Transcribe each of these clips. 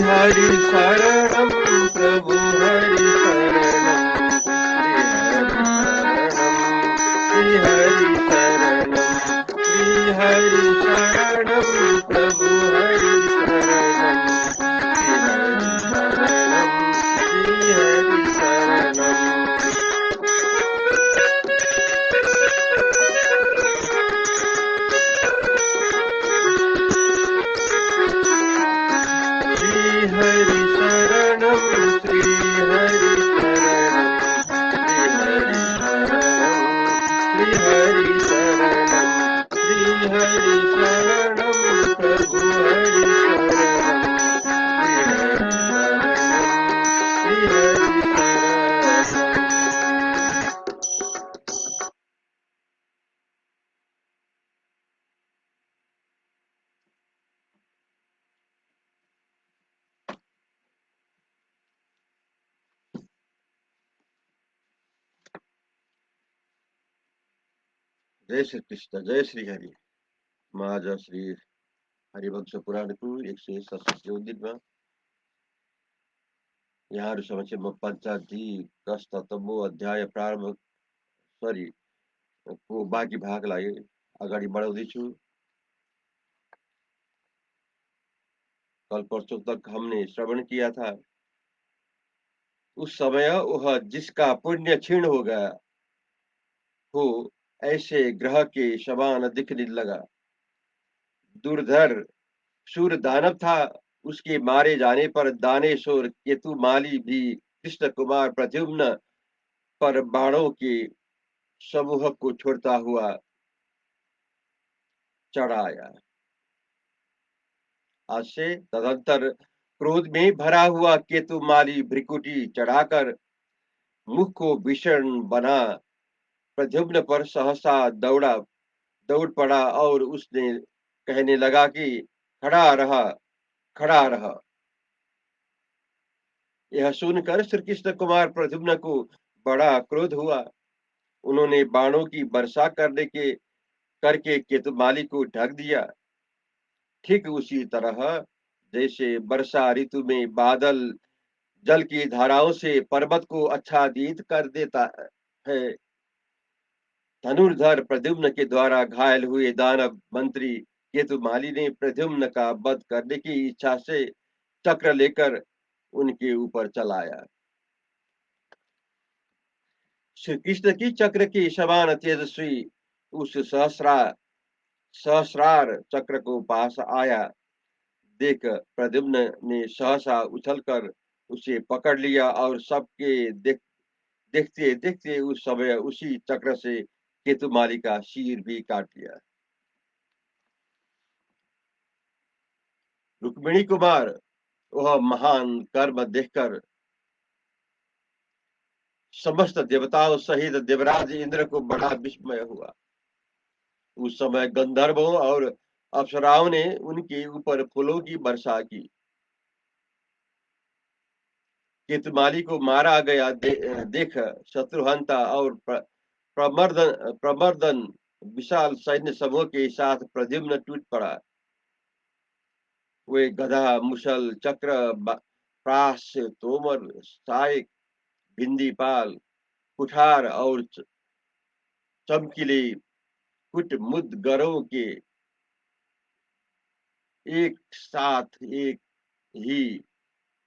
हरि शरणं प्रभु हरि शरणं श्री हरि शरणं श्री हरि शरणं प्रभु हरि शरणं श्री हरि शरणं हरि शरणं श्री हरि शरणं श्री हरि शरणं श्री हरि शरणं प्रभु हरि शरणं श्री हरि शरणं। जय श्री कृष्ण जय श्री हरि महाज श्री हरिवंश पुराणको 167 दिनमा यहाँहरु समक्षमा पञ्चाधी कष्टतमो अध्याय प्रारम्भ को बाँकी भागलाई अगाडि बढाउँदैछु। कल परसों तक हमने श्रवण किया था। उस समय वह जिसका पुण्य क्षीण हो गया हो ऐसे ग्रह के समान दिखने लगा। दुर्धर सूर दानव था। उसके मारे जाने पर दानेश्वर केतुमाली भी कृष्ण कुमार प्रद्युम्न पर बाणों के समूह को छोड़ता हुआ चढ़ाया। आज से तदंतर क्रोध में भरा हुआ केतुमाली भ्रिकुटी चढ़ाकर मुख को भीषण बना प्रद्युम्न पर सहसा दौड़ पड़ा और उसने कहने लगा कि खड़ा रह। यह सुनकर श्री कृष्ण कुमार प्रद्युम्न को बड़ा क्रोध हुआ। उन्होंने बाणों की वर्षा करके केतुमाली को ढक दिया। ठीक उसी तरह जैसे वर्षा ऋतु में बादल जल की धाराओं से पर्वत को आच्छादित कर देता है। धनुर्धर प्रद्युम्न के द्वारा घायल हुए दानव मंत्री केतुमाली ने प्रद्युम्न का वध करने की इच्छा से चक्र लेकर उनके ऊपर चलाया। श्री कृष्ण की चक्र की समान तेजस्वी उस सहस्रार चक्र को पास आया देख प्रद्युम्न ने सहसा उछलकर उसे पकड़ लिया और सबके देखते देखते उस समय उसी चक्र से केतुमाली का सिर भी काट लिया। रुक्मिणी कुमार वह महान कर्म देखकर समस्त देवताओं सहित देवराज इंद्र को बड़ा विस्मय हुआ। उस समय गंधर्वों और अप्सराओं ने उनके ऊपर फूलों की वर्षा की। केतुमाली को मारा गया देख शत्रुहंता और प्रमर्दन विशाल सैन्य समूह के साथ प्रद्युम्न टूट पड़ा। वे गधा, मुसल, चक्र, प्रास, तोमर, सायक, भिंदीपाल, कुठार और चमकीले कुटमुदगरों के एक साथ एक ही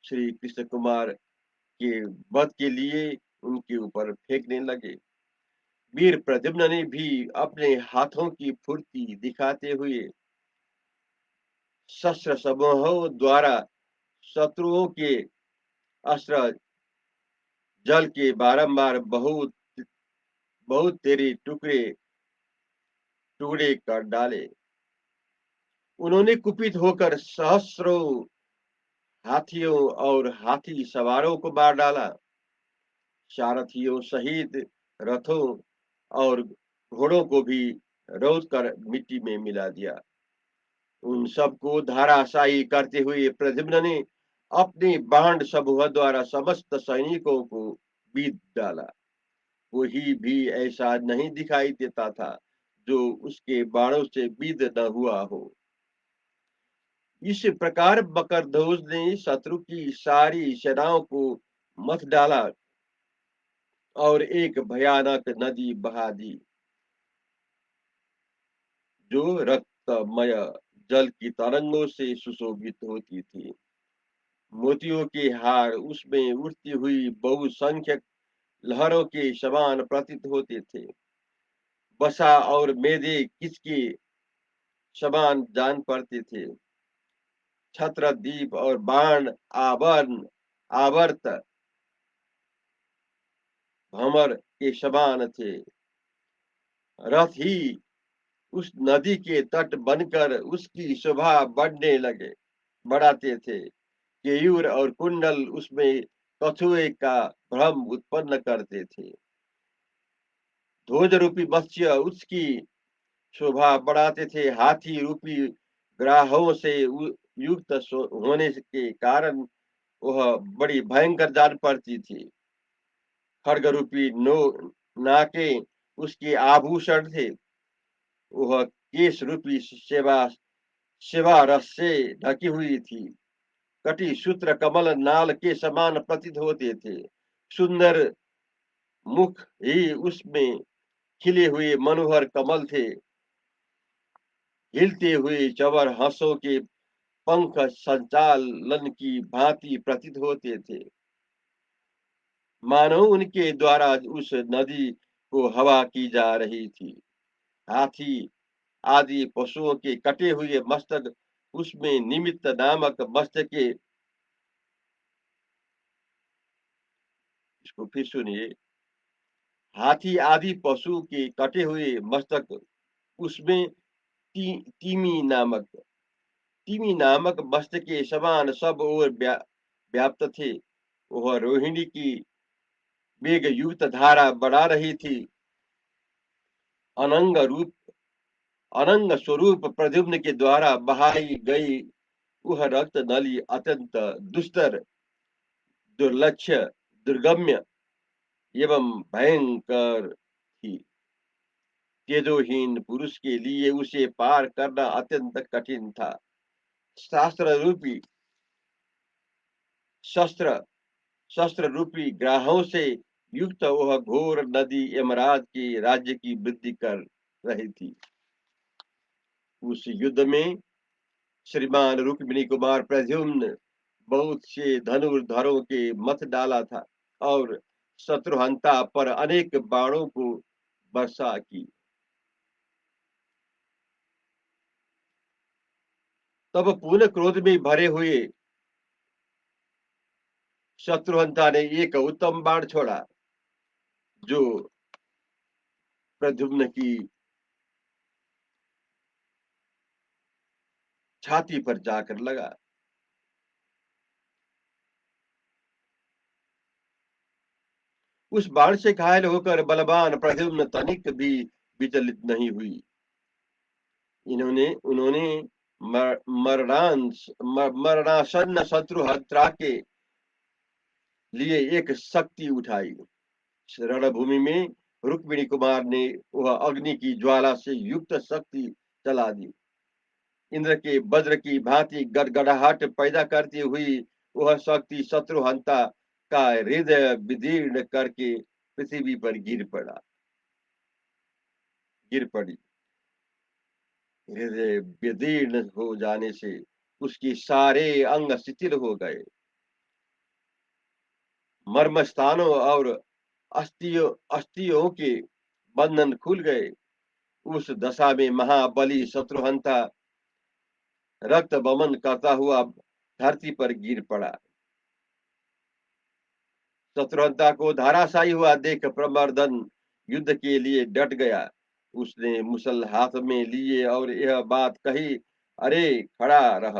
श्री कृष्ण कुमार के वध के लिए उनके ऊपर फेंकने लगे। वीर प्रद्युम्न ने भी अपने हाथों की फुर्ती दिखाते हुए शस्त्र समूहों द्वारा शत्रुओं के अस्त्र जल के बारंबार बहुत बहुत तेरे टुकड़े कर डाले। उन्होंने कुपित होकर सहस्रों हाथियों और हाथी सवारों को मार डाला। सारथियों सहित रथों और घोड़ों को भी रौंद कर मिट्टी में मिला दिया। उन सबको धाराशायी करते हुए प्रद्युम्न ने अपने बाण समूह द्वारा समस्त सैनिकों को बीत डाला। कोई भी ऐसा नहीं दिखाई देता था जो उसके बाणों से बीध न हुआ हो। इस प्रकार मकरध्वज ने शत्रु की सारी सेनाओं को मथ डाला और एक भयानक नदी बहा दी जो रक्तमय जल की तरंगों से सुशोभित होती थी। मोतियों के हार उसमें उड़ती हुई बहुसंख्यक लहरों के समान प्रतीत होते थे। बसा और मेदे किसके समान जान पड़ते थे। छत्र, दीप और बाण आवर्त भंवर के समान थे। रथ ही उस नदी के तट बनकर उसकी शोभा बढ़ाते थे। केयूर और कुंडल उसमें कछुए का भ्रम उत्पन्न करते थे। ध्वज रूपी मत्स्य उसकी शोभा बढ़ाते थे। हाथी रूपी ग्राहों से युक्त होने के कारण वह बड़ी भयंकर जान पड़ती थी। खड्ग रूपी नाके उसके आभूषण थे। वह केश रूपी सेवा रस से ढकी हुई थी। कटी सूत्र कमल नाल के समान प्रतीत होते थे। सुंदर मुख ही उसमें खिले हुए मनोहर कमल थे। हिलते हुए चवर हंसों के पंख संचालन की भांति प्रतीत होते थे। मानो उनके द्वारा उस नदी को हवा की जा रही थी। हाथी आदि पशुओं के कटे हुए मस्तक उसमें निमित्त नामक मस्तक के, इसको फिर सुनिए, हाथी आदि पशु के कटे हुए मस्तक उसमें तीमी नामक मस्तक के समान सब ओर व्याप्त थे। वह रोहिणी की वेग युक्त धारा बढ़ा रही थी। अनंग स्वरूप प्रद्युम्न के द्वारा बहाई गई वह रक्त नली अत्यंत दुस्तर, दुर्लक्ष्य, दुर्गम्य एवं भयंकर थी। तेजोहीन पुरुष के लिए उसे पार करना अत्यंत कठिन था। शास्त्र रूपी शस्त्र शस्त्र रूपी ग्राहों से युक्त वह घोर नदी यमराज के राज्य की वृद्धि कर रही थी। उस युद्ध में श्रीमान रुक्मिणी कुमार प्रद्युम्न बहुत से धनुर्धरों के मत डाला था और शत्रुहंता पर अनेक बाणों को वर्षा की। तब पूर्ण क्रोध में भरे हुए शत्रुहंता ने एक उत्तम बाण छोड़ा जो प्रद्युम्न की छाती पर जाकर लगा। उस बाण से घायल होकर बलवान प्रद्युम्न तनिक भी विचलित नहीं हुई। उन्होंने मरणासन्न शत्रुहत्या के लिए एक शक्ति उठाई। रणभूमि में रुक्मिणी कुमार ने वह अग्नि की ज्वाला से युक्त शक्ति चला दी। इंद्र के वज्र की भांति गड़गड़ाहट पैदा करती हुई वह शक्ति शत्रुहंता का हृदय विदीर्ण करके पृथ्वी पर गिर पड़ी। हृदय विदीर्ण हो जाने से उसके सारे अंग शिथिल हो गए। मर्म स्थानों और अस्थियों के बंधन खुल गए। उस दशा में महाबली शत्रुहंता रक्त बमन करता हुआ धरती पर गिर पड़ा। शत्रुहंता को धाराशायी हुआ देख प्रमर्दन युद्ध के लिए डट गया। उसने मुसल हाथ में लिए और यह बात कही, अरे खड़ा रह,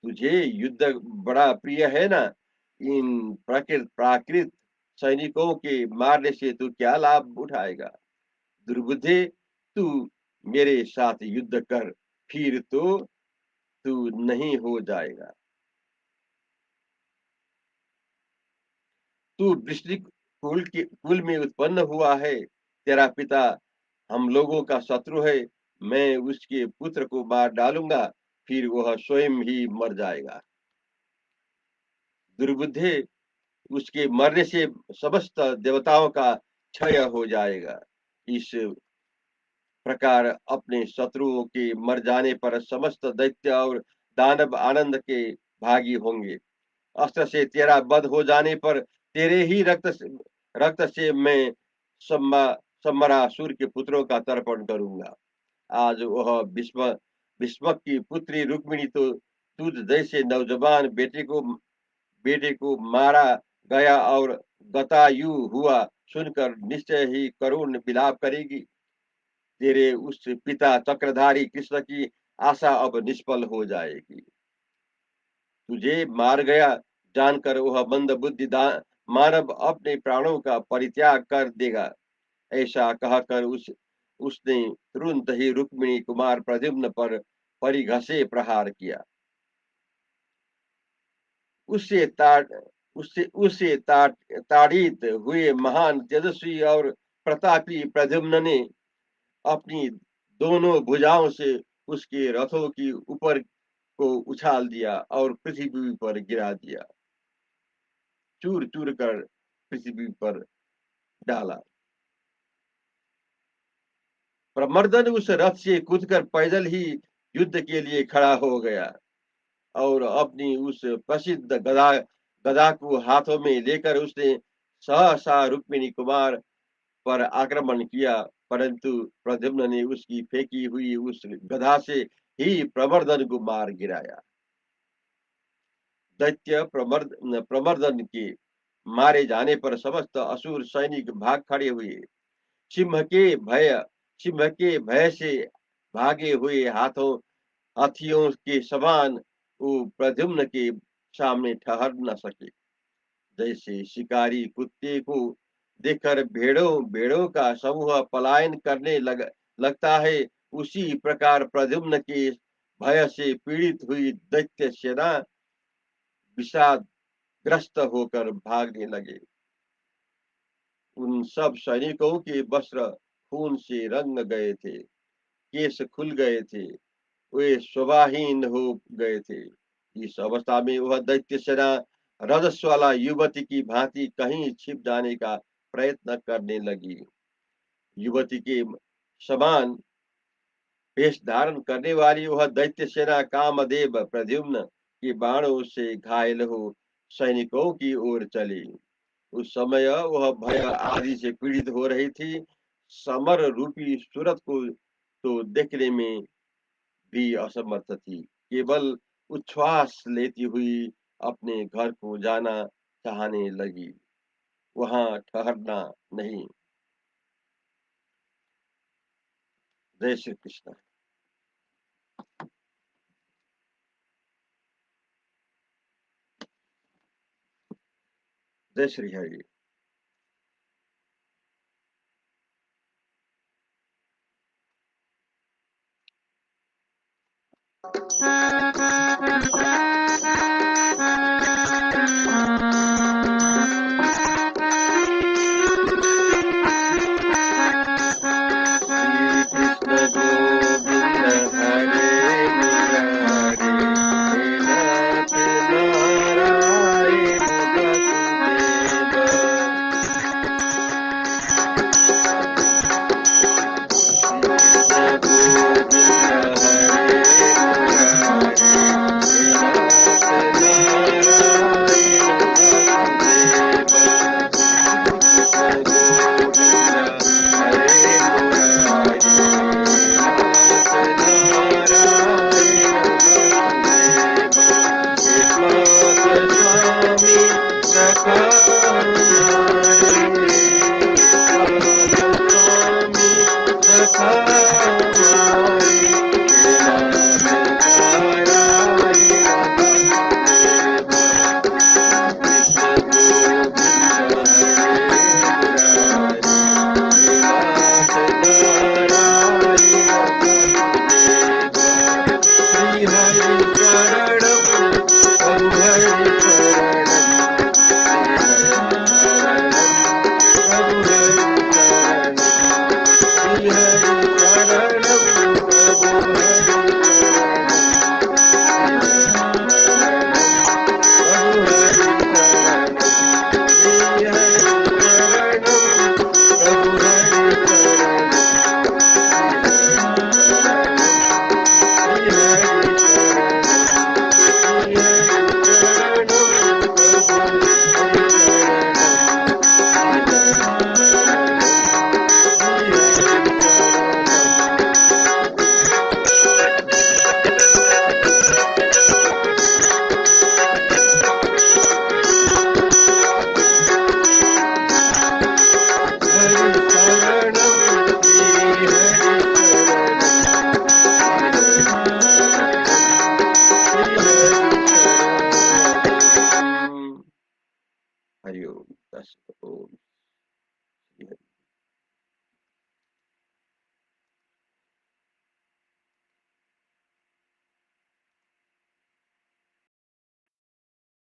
तुझे युद्ध बड़ा प्रिय है ना? इन प्राकृत सैनिकों के मारने से तू क्या लाभ उठाएगा? दुर्बुद्धे, तू मेरे साथ युद्ध कर, फिर तो तू नहीं हो जाएगा। तू वृश्चिक कुल में उत्पन्न हुआ है। तेरा पिता हम लोगों का शत्रु है। मैं उसके पुत्र को मार डालूंगा, फिर वह स्वयं ही मर जाएगा। दुर्बुद्धे, उसके मरने से समस्त देवताओं का क्षय हो जाएगा। इस प्रकार अपने शत्रुओं के मर जाने पर समस्त दैत्य और दानव आनंद के भागी होंगे। अस्त्र से तेरा वध हो जाने पर तेरे ही रक्त से मैं सम्मरासुर के पुत्रों का तर्पण करूंगा। आज वह भीष्मक की पुत्री रुक्मिणी तो तुझ जैसे नौजवान बेटे को मारा गया और गतायु हुआ सुनकर निश्चय ही करुण विलाप करेगी। तेरे उस पिता चक्रधारी कृष्ण की आशा अब निष्फल हो जाएगी। तुझे मार गया जानकर वह मंद बुद्धि मानव अपने प्राणों का परित्याग कर देगा। ऐसा कहकर उसने तुरंत ही रुक्मिणी कुमार प्रद्युम्न पर परिघसे प्रहार किया। उससे ताड़ित हुए महान तेजस्वी और प्रतापी प्रद्युम्न ने अपनी दोनों भुजाओं से उसके रथों की ऊपर को उछाल दिया और पृथ्वी पर गिरा दिया, चूर चूर कर पृथ्वी पर डाला। प्रमर्दन उस रथ से कूदकर पैदल ही युद्ध के लिए खड़ा हो गया और अपनी उस प्रसिद्ध गदा को हाथों में लेकर उसने सहसा रुक्मिणी कुमार पर आक्रमण किया। परंतु प्रद्युम्न ने उसकी फेंकी हुई उस गदा से ही प्रमर्दन को मार गिराया। दैत्य प्रमर्दन के मारे जाने पर समस्त असुर सैनिक भाग खड़े हुए। सिंह के भय सिंह के भय से भागे हुए हाथियों के समान वो प्रद्युम्न के सामने ठहर न सके। जैसे शिकारी कुत्ते को देखकर भेड़ों का समूह पलायन करने लगता है, उसी प्रकार प्रद्युम्न के भय से पीड़ित हुई दैत्य सेना विषादग्रस्त होकर भागने लगे। उन सब सैनिकों के वस्त्र खून से रंग गए थे, केस खुल गए थे, वे शोभाहीन हो गए थे। इस अवस्था में वह दैत्य सेना रजस्वाला युवती की भांति कहीं छिप जाने का प्रयत्न करने लगी। युवती के समान वेश धारण करने वाली वह दैत्य सेना कामदेव प्रद्युम्न के बाणों से घायल हो सैनिकों की ओर चली। उस समय वह भय आदि से पीड़ित हो रही थी। समर रूपी सूरत को तो देखने में भी असमर्थ थी। केवल उच्छ्वास लेती हुई अपने घर को जाना चाहने लगी, वहां ठहरना नहीं। जय श्री कृष्ण। जय श्री हरि। हरिओम।